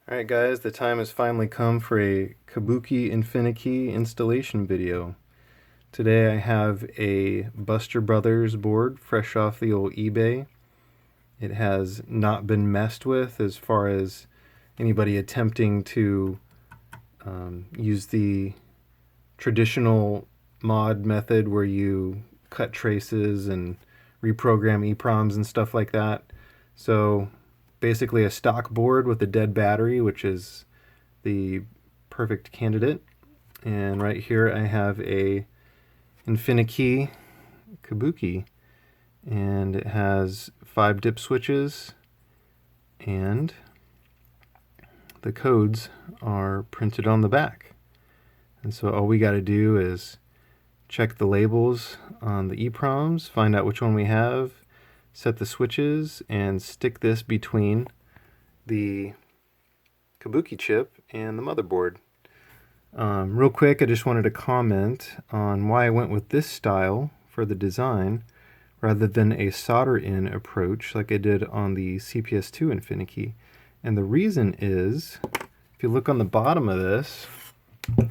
Alright guys, the time has finally come for a Kabuki InfiniKey installation video. Today I have a Buster Brothers board fresh off the old eBay. It has not been messed with as far as anybody attempting to use the traditional mod method where you cut traces and reprogram EPROMs and stuff like that. So basically a stock board with a dead battery, which is the perfect candidate. And right here I have a InfiniKey Kabuki, and it has 5 dip switches, and the codes are printed on the back. And so all we got to do is check the labels on the EPROMs, find out which one we have, set the switches, and stick this between the Kabuki chip and the motherboard. Real quick, I just wanted to comment on why I went with this style for the design rather than a solder-in approach like I did on the CPS2 InfiniKey. And the reason is, if you look on the bottom of this, there's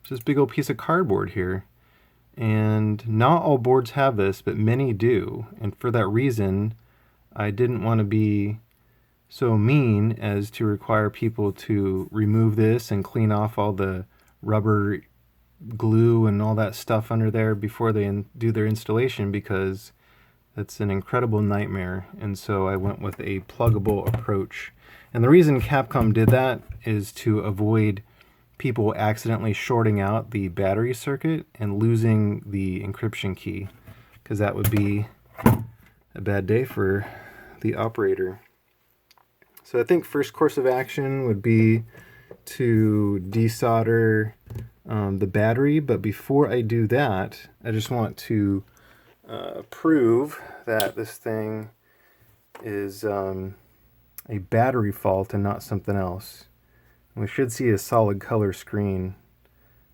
this big old piece of cardboard here. And not all boards have this, but many do. And for that reason, I didn't want to be so mean as to require people to remove this and clean off all the rubber glue and all that stuff under there before they do their installation, because that's an incredible nightmare. And so I went with a pluggable approach. And the reason Capcom did that is to avoid people accidentally shorting out the battery circuit and losing the encryption key, because that would be a bad day for the operator. So I think first course of action would be to desolder the battery, but before I do that, I just want to prove that this thing is a battery fault and not something else. We should see a solid color screen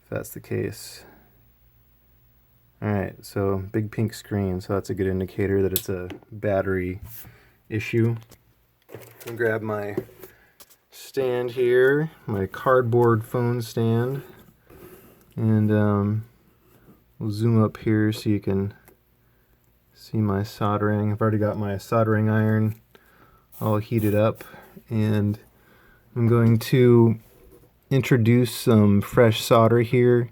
if that's the case. Alright, so big pink screen, so that's a good indicator that it's a battery issue. I'll grab my stand here, my cardboard phone stand, and we'll zoom up here so you can see my soldering. I've already got my soldering iron all heated up, and I'm going to introduce some fresh solder here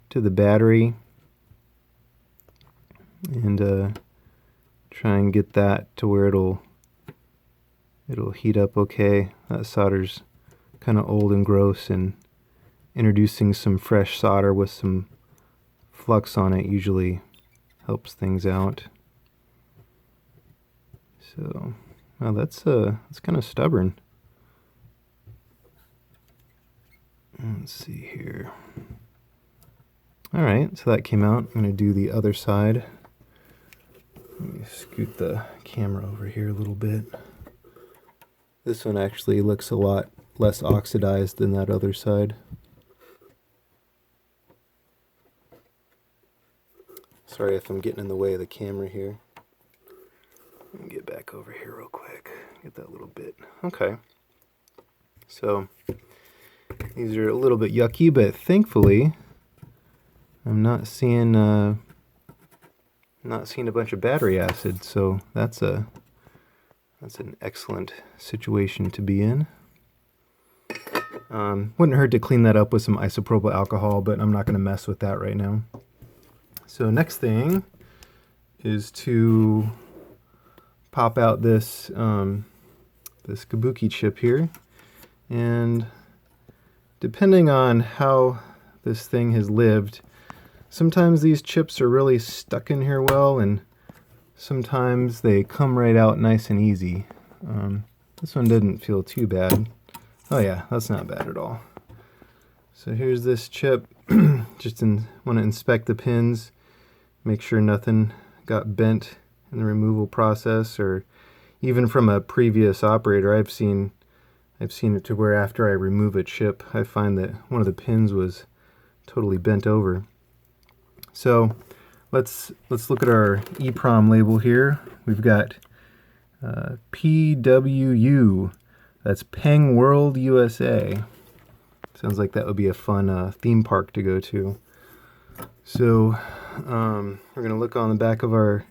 to the battery and try and get that to where it'll heat up okay. That solder's kind of old and gross, and introducing some fresh solder with some flux on it usually helps things out. So, well, that's kind of stubborn. Let's see here. Alright, so that came out. I'm going to do the other side. Let me scoot the camera over here a little bit. This one actually looks a lot less oxidized than that other side. Sorry if I'm getting in the way of the camera here. Let me get back over here real quick. Get that little bit. Okay. So these are a little bit yucky, but thankfully I'm not seeing a bunch of battery acid, so that's an excellent situation to be in. Wouldn't hurt to clean that up with some isopropyl alcohol, but I'm not going to mess with that right now. So next thing is to pop out this this Kabuki chip here, and depending on how this thing has lived, sometimes these chips are really stuck in here well, and sometimes they come right out nice and easy. This one didn't feel too bad. Oh yeah, that's not bad at all. So here's this chip. Just want to inspect the pins, make sure nothing got bent in the removal process, or even from a previous operator, I've seen it to where after I remove a chip, I find that one of the pins was totally bent over. So let's look at our EPROM label here. We've got PWU That's Peng World, USA. Sounds like that would be a fun theme park to go to. So we're going to look on the back of our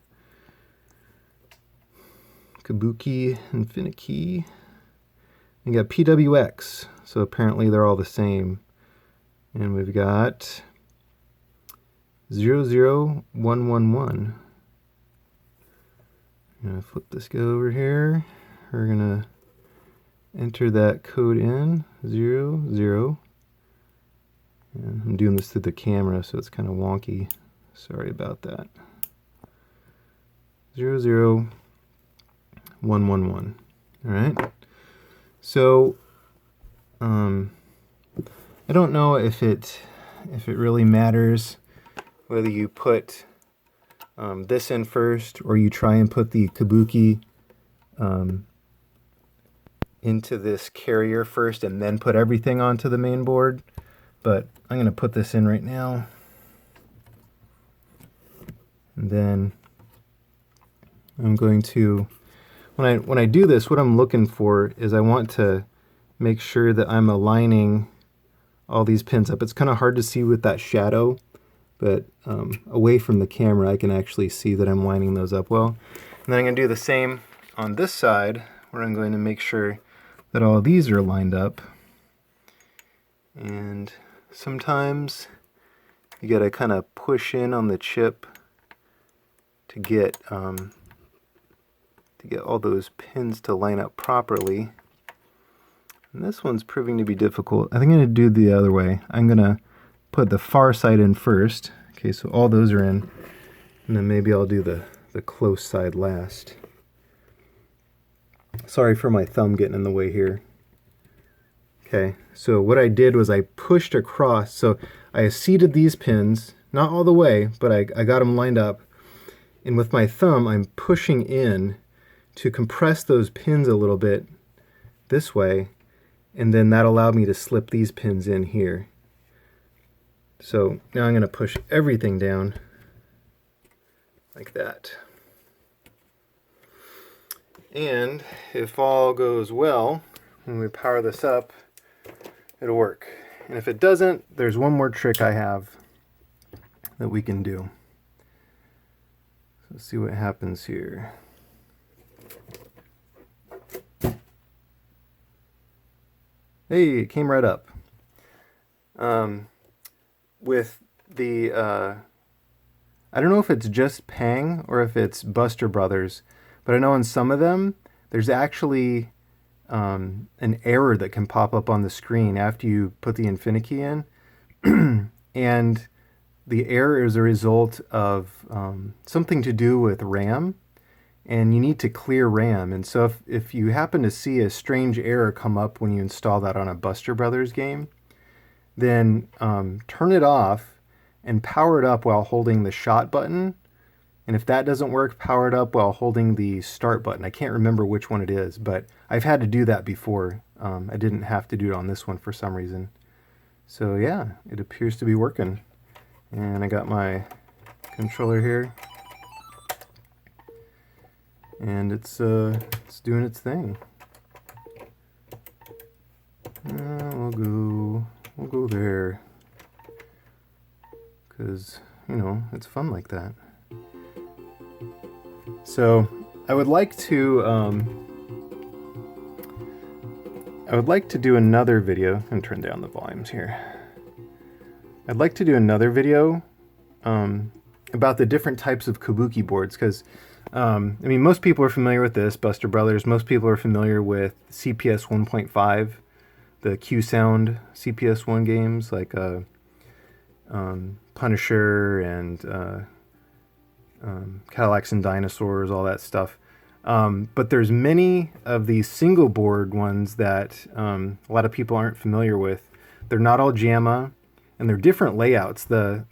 Kabuki InfiniKey. We got PWX, so apparently they're all the same. And we've got 00111. I'm going to flip this guy over here. We're going to enter that code in, 00. And I'm doing this through the camera, so it's kind of wonky. Sorry about that. 00111. All right. So, I don't know if it really matters whether you put this in first or you try and put the Kabuki into this carrier first and then put everything onto the main board. But I'm going to put this in right now. And then I'm going to, when I do this, what I'm looking for is I want to make sure that I'm aligning all these pins up. It's kind of hard to see with that shadow, but away from the camera I can actually see that I'm lining those up well. And then I'm going to do the same on this side, where I'm going to make sure that all these are lined up. And sometimes you got to kind of push in on the chip to get all those pins to line up properly. And this one's proving to be difficult. I think I'm going to do it the other way. I'm going to put the far side in first. Okay, so all those are in. And then maybe I'll do the close side last. Sorry for my thumb getting in the way here. Okay, so what I did was I pushed across. So I seated these pins, not all the way, but I got them lined up. And with my thumb, I'm pushing in to compress those pins a little bit this way. And then that allowed me to slip these pins in here. So now I'm going to push everything down like that. And if all goes well, when we power this up, it'll work. And if it doesn't, there's one more trick I have that we can do. So let's see what happens here. Hey, it came right up. With the, I don't know if it's just Pang or if it's Buster Brothers, but I know in some of them, there's actually an error that can pop up on the screen after you put the InfiniKey in. And the error is a result of something to do with RAM. And you need to clear RAM. And so if you happen to see a strange error come up when you install that on a Buster Brothers game, then turn it off and power it up while holding the shot button. And if that doesn't work, power it up while holding the start button. I can't remember which one it is, but I've had to do that before. I didn't have to do it on this one for some reason. So yeah, it appears to be working. And I got my controller here. And it's doing its thing. We'll go there, because you know it's fun like that. So I would like to do another video. And turn down the volumes here. I'd like to do another video about the different types of Kabuki boards, because I mean, most people are familiar with this, Buster Brothers. Most people are familiar with CPS 1.5, the Q-Sound CPS 1 games, like Punisher and Cadillacs and Dinosaurs, all that stuff. But there's many of these single board ones that a lot of people aren't familiar with. They're not all JAMA, and they're different layouts. The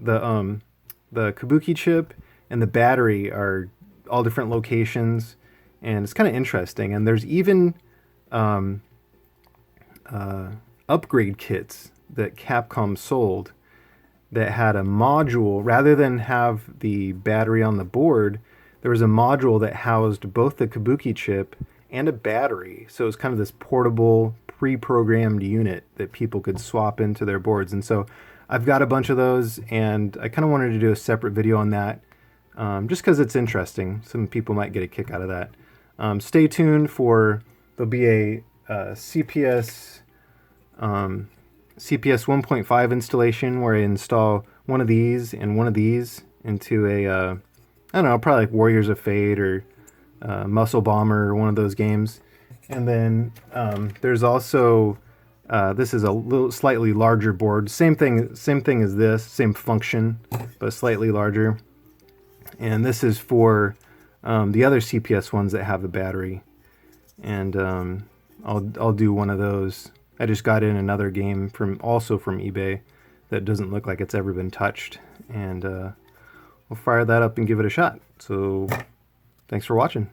Kabuki chip and the battery are all different locations, and it's kind of interesting. And there's even upgrade kits that Capcom sold that had a module. Rather than have the battery on the board, there was a module that housed both the Kabuki chip and a battery. So it's kind of this portable, pre-programmed unit that people could swap into their boards. And so I've got a bunch of those, and I kind of wanted to do a separate video on that, just because it's interesting. Some people might get a kick out of that. Stay tuned for, there'll be a CPS 1.5 installation where I install one of these and one of these into a, I don't know, probably like Warriors of Fate or Muscle Bomber or one of those games. And then there's also, this is a little slightly larger board. Same thing as this, same function, but slightly larger. And this is for the other CPS ones that have a battery. And I'll do one of those. I just got in another game also from eBay that doesn't look like it's ever been touched, and we'll fire that up and give it a shot. So thanks for watching.